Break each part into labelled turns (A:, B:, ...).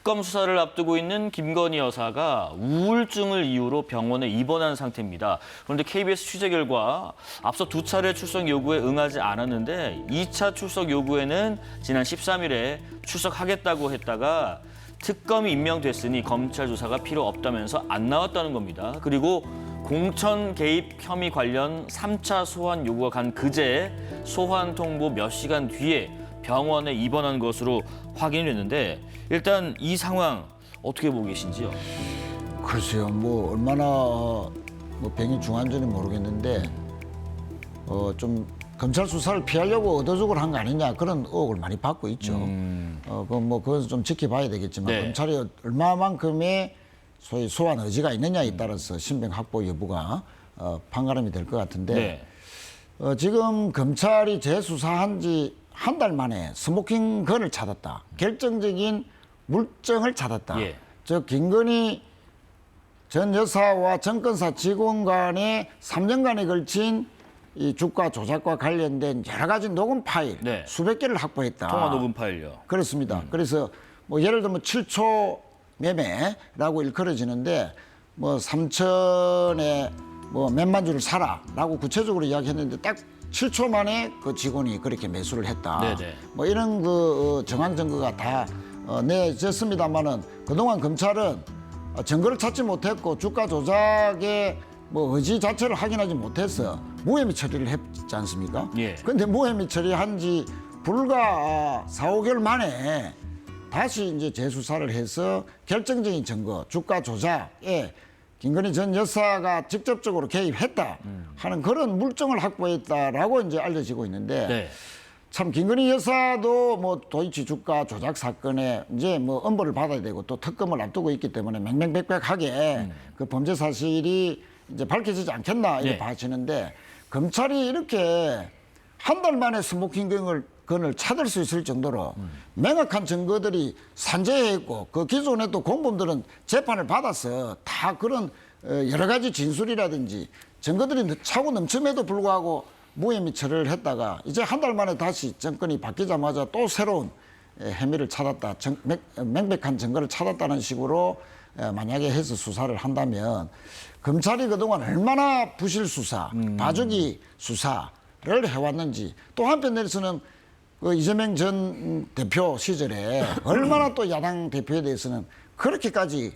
A: 특검 수사를 앞두고 있는 김건희 여사가 우울증을 이유로 병원에 입원한 상태입니다. 그런데 KBS 취재 결과 앞서 두 차례 출석 요구에 응하지 않았는데 2차 출석 요구에는 지난 13일에 출석하겠다고 했다가 특검이 임명됐으니 검찰 조사가 필요 없다면서 안 나왔다는 겁니다. 그리고 공천 개입 혐의 관련 3차 소환 요구가 간 그제 소환 통보 몇 시간 뒤에 병원에 입원한 것으로 확인이 됐는데 일단 이 상황 어떻게 보고 계신지요?
B: 글쎄요, 뭐 얼마나 병이 중한지는 모르겠는데 좀 검찰 수사를 피하려고 의도적으로 한 거 아니냐 그런 의혹을 많이 받고 있죠. 그건 좀 지켜봐야 되겠지만
A: 네.
B: 검찰이 얼마만큼의 소위 소환 의지가 있느냐에 따라서 신병 확보 여부가 판가름이 될 것 같은데 지금 검찰이 재수사한 지 한 달 만에 스모킹 건을 찾았다. 결정적인 물증을 찾았다.
A: 예.
B: 즉 김건희 전 여사와 정권사 직원 간의 3년간에 걸친 이 주가 조작과 관련된 여러 가지 녹음 파일
A: 네.
B: 수백 개를 확보했다.
A: 통화 녹음 파일요.
B: 그렇습니다. 그래서 뭐 예를 들면 7초 매매라고 일컬어지는데 뭐 3천에 뭐 몇만 주를 사라라고 구체적으로 이야기했는데 딱 7초 만에 그 직원이 그렇게 매수를 했다.
A: 네네.
B: 뭐 이런 그 정황 증거가 다 내졌습니다만은 그동안 검찰은 증거를 찾지 못했고 주가 조작의 뭐 의지 자체를 확인하지 못해서 무혐의 처리를 했지 않습니까?
A: 예.
B: 근데 무혐의 처리한 지 불과 4, 5개월 만에 다시 이제 재수사를 해서 결정적인 증거, 주가 조작에 김건희 전 여사가 직접적으로 개입했다 하는 그런 물증을 확보했다라고 이제 알려지고 있는데
A: 네.
B: 참 김건희 여사도 뭐 도이치 주가 조작 사건에 이제 뭐 엄벌을 받아야 되고 또 특검을 앞두고 있기 때문에 맹맹백백하게 그 범죄 사실이 이제 밝혀지지 않겠나 이렇게
A: 네.
B: 봐지는데 검찰이 이렇게 한 달 만에 스모킹 건을 찾을 수 있을 정도로 명확한 증거들이 산재해 있고 그 기존에 또 공범들은 재판을 받아서 다 그런 여러 가지 진술이라든지 증거들이 차고 넘침에도 불구하고 무혐의 처리를 했다가 이제 한 달 만에 다시 정권이 바뀌자마자 또 새로운 혐의를 찾았다, 명백한 증거를 찾았다는 식으로 만약에 해서 수사를 한다면 검찰이 그동안 얼마나 부실 수사, 봐주기 수사를 해왔는지 또 한편에서는 그 이재명 전 대표 시절에 얼마나 또 야당 대표에 대해서는 그렇게까지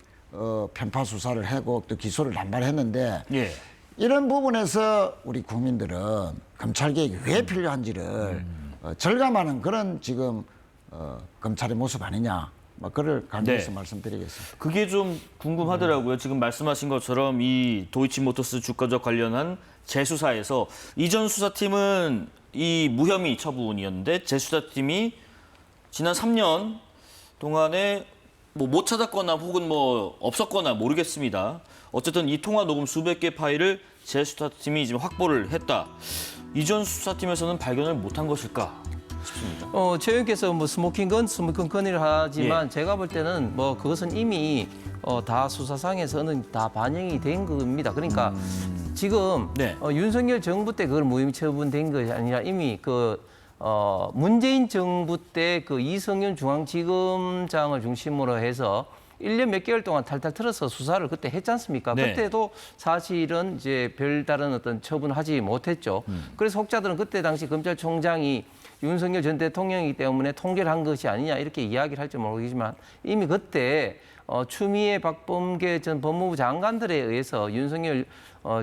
B: 편파 수사를 하고 또 기소를 남발했는데
A: 예.
B: 이런 부분에서 우리 국민들은 검찰 개혁이 왜 필요한지를 절감하는 그런 지금 검찰의 모습 아니냐, 뭐 그를 강조해서
A: 네.
B: 말씀드리겠습니다.
A: 그게 좀 궁금하더라고요. 지금 말씀하신 것처럼 이 도이치모터스 주가적 관련한 재수사에서 이전 수사팀은 이 무혐의 처분이었는데 재수사팀이 지난 3년 동안에 뭐 못 찾았거나 혹은 뭐 없었거나 모르겠습니다. 어쨌든 이 통화 녹음 수백 개 파일을 재수사팀이 지금 확보를 했다. 이전 수사팀에서는 발견을 못한 것일까 싶습니다.
C: 최 의원께서 뭐 스모킹건이라 하지만
A: 예.
C: 제가 볼 때는 뭐 그것은 이미 다 수사상에서는 다 반영이 된 겁니다. 그러니까 지금
A: 네.
C: 윤석열 정부 때 그걸 무혐의 처분된 것이 아니라 이미 문재인 정부 때 그 이성윤 중앙지검장을 중심으로 해서 1년 몇 개월 동안 탈탈 털어서 수사를 그때 했지 않습니까?
A: 네.
C: 그때도 사실은 이제 별다른 어떤 처분을 하지 못했죠. 그래서 혹자들은 그때 당시 검찰총장이 윤석열 전 대통령이기 때문에 통계를 한 것이 아니냐 이렇게 이야기를 할지 모르겠지만 이미 그때 추미애, 박범계 전 법무부 장관들에 의해서 윤석열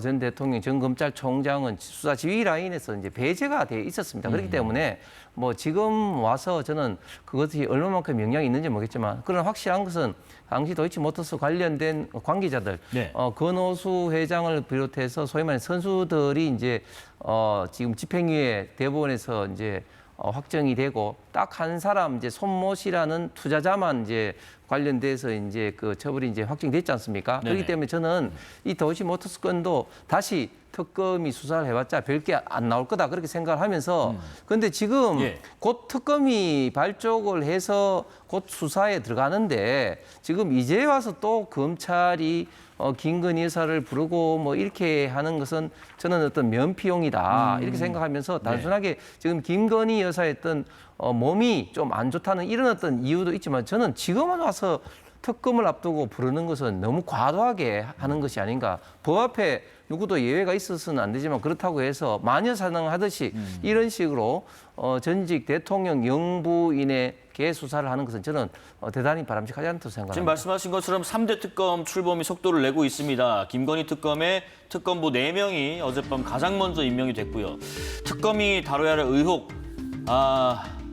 C: 전 대통령, 전 검찰총장은 수사 지휘 라인에서 이제 배제가 돼 있었습니다. 그렇기 때문에 뭐 지금 와서 저는 그것이 얼마만큼 영향이 있는지 모르겠지만 그러나 확실한 것은 당시 도이치모터스 관련된 관계자들,
A: 네.
C: 권오수 회장을 비롯해서 소위 말하는 선수들이 이제 지금 집행유예 대법원에서 이제 확정이 되고 딱 한 사람 이제 손모씨라는 투자자만 이제 관련돼서 이제 그 처벌이 이제 확정됐지 않습니까?
A: 네네.
C: 그렇기 때문에 저는 이 도이치모터스 건도 다시 특검이 수사를 해봤자 별게 안 나올 거다 그렇게 생각을 하면서 근데 지금
A: 예.
C: 곧 특검이 발족을 해서 곧 수사에 들어가는데 지금 이제 와서 또 검찰이 김건희 여사를 부르고 뭐 이렇게 하는 것은 저는 어떤 면피용이다 이렇게 생각하면서 단순하게 지금 김건희 여사의 어떤 몸이 좀 안 좋다는 이런 어떤 이유도 있지만 저는 지금 와서 특검을 앞두고 부르는 것은 너무 과도하게 하는 것이 아닌가. 법 앞에 누구도 예외가 있어서는 안 되지만 그렇다고 해서 마녀사냥하듯이 이런 식으로 전직 대통령 영부인에게 수사를 하는 것은 저는 대단히 바람직하지 않다고 생각합니다.
A: 지금 말씀하신 것처럼 3대 특검 출범이 속도를 내고 있습니다. 김건희 특검의 특검부 4명이 어젯밤 가장 먼저 임명이 됐고요. 특검이 다뤄야 할 의혹,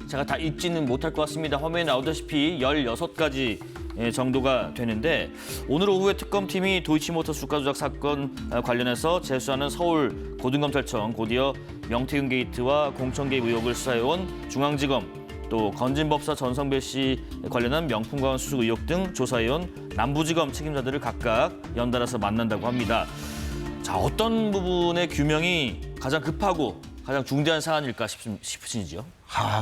A: 제가 다 읽지는 못할 것 같습니다. 화면에 나오다시피 16가지 정도가 되는데 오늘 오후에 특검팀이 도이치모터스 주가 조작 사건 관련해서 재수하는 서울 고등검찰청, 곧이어 명태균 게이트와 공천 개입 의혹을 수사해온 중앙지검, 또 건진법사 전성배 씨 관련한 명품가원 수수 의혹 등 조사해온 남부지검 책임자들을 각각 연달아서 만난다고 합니다. 자, 어떤 부분의 규명이 가장 급하고 가장 중대한 사안일까 싶으시죠?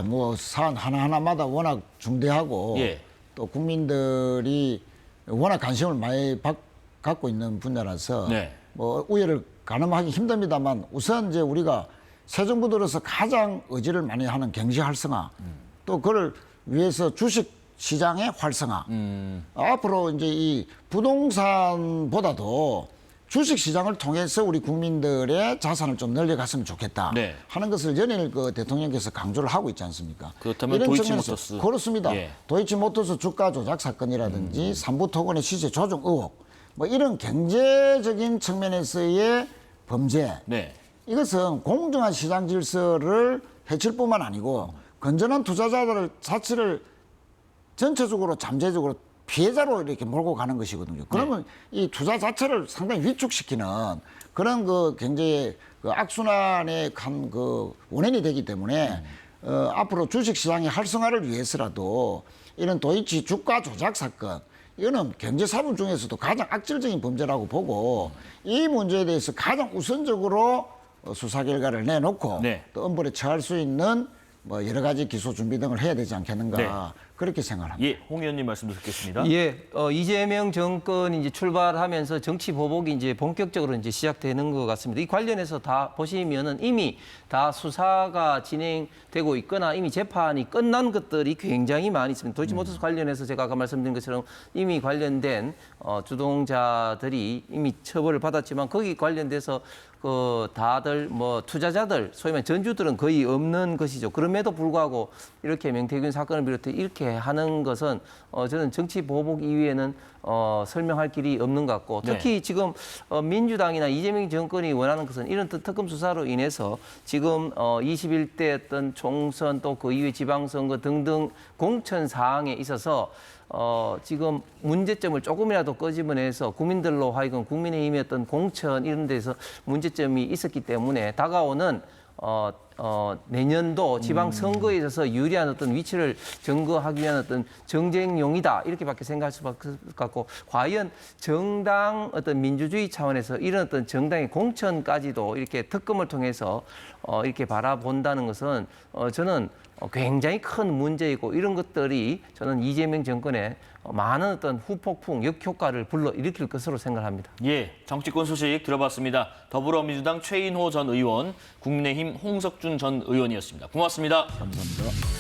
B: 뭐 사안 하나하나마다 워낙 중대하고
A: 예.
B: 또 국민들이 워낙 관심을 많이 갖고 있는 분야라서
A: 네.
B: 뭐 우열을 가늠하기 힘듭니다만 우선 이제 우리가 새 정부 들어서 가장 의지를 많이 하는 경제 활성화 또 그걸 위해서 주식 시장의 활성화 앞으로 이제 이 부동산보다도 주식 시장을 통해서 우리 국민들의 자산을 좀 늘려갔으면 좋겠다
A: 네.
B: 하는 것을 연일 대통령께서 강조를 하고 있지 않습니까?
A: 그렇다면
B: 이런
A: 도이치모터스.
B: 측면에서 그렇습니다.
A: 예.
B: 도이치모터스 주가 조작 사건이라든지 삼부토건의 시세 조정 의혹 뭐 이런 경제적인 측면에서의 범죄
A: 네.
B: 이것은 공정한 시장 질서를 해칠 뿐만 아니고 건전한 투자자들 자체를 전체적으로 잠재적으로 피해자로 이렇게 몰고 가는 것이거든요. 그러면 이 투자 자체를 상당히 위축시키는 그런 그 경제의 그 악순환의 그 원인이 되기 때문에 앞으로 주식시장의 활성화를 위해서라도 이런 도이치 주가 조작 사건 이거는 경제사범 중에서도 가장 악질적인 범죄라고 보고 이 문제에 대해서 가장 우선적으로 수사 결과를 내놓고
A: 네.
B: 또 엄벌에 처할 수 있는 뭐 여러 가지 기소 준비 등을 해야 되지 않겠는가
A: 네.
B: 그렇게 생각합니다.
A: 예, 홍 의원님 말씀도 듣겠습니다.
C: 예, 이재명 정권이 이제 출발하면서 정치 보복이 이제 본격적으로 이제 시작되는 것 같습니다. 이 관련해서 다 보시면은 이미 다 수사가 진행되고 있거나 이미 재판이 끝난 것들이 굉장히 많이 있습니다. 도이치모터스 관련해서 제가 아까 말씀드린 것처럼 이미 관련된 주동자들이 이미 처벌을 받았지만 거기 관련돼서 다들 뭐 투자자들 소위 말해 전주들은 거의 없는 것이죠. 그럼에도 불구하고 이렇게 명태균 사건을 비롯해 이렇게 하는 것은 저는 정치 보복 이외에는 설명할 길이 없는 것 같고 특히 지금 민주당이나 이재명 정권이 원하는 것은 이런 특검 수사로 인해서 지금 21대 어떤 총선 또 그 이후에 지방선거 등등 공천 사항에 있어서 지금 문제점을 조금이라도 끄집어내서 국민들로 하여금 국민의힘의 어떤 공천 이런 데서 문제점이 있었기 때문에 다가오는 내년도 지방선거에 있어서 유리한 어떤 위치를 증거하기 위한 어떤 정쟁용이다 이렇게밖에 생각할 수밖에 없고 과연 정당 어떤 민주주의 차원에서 이런 어떤 정당의 공천까지도 이렇게 특검을 통해서 이렇게 바라본다는 것은 저는 굉장히 큰 문제이고 이런 것들이 저는 이재명 정권에 많은 어떤 후폭풍, 역효과를 불러일으킬 것으로 생각합니다.
A: 예, 정치권 소식 들어봤습니다. 더불어민주당 최인호 전 의원, 국민의힘 홍석준 전 의원이었습니다. 고맙습니다.
B: 감사합니다.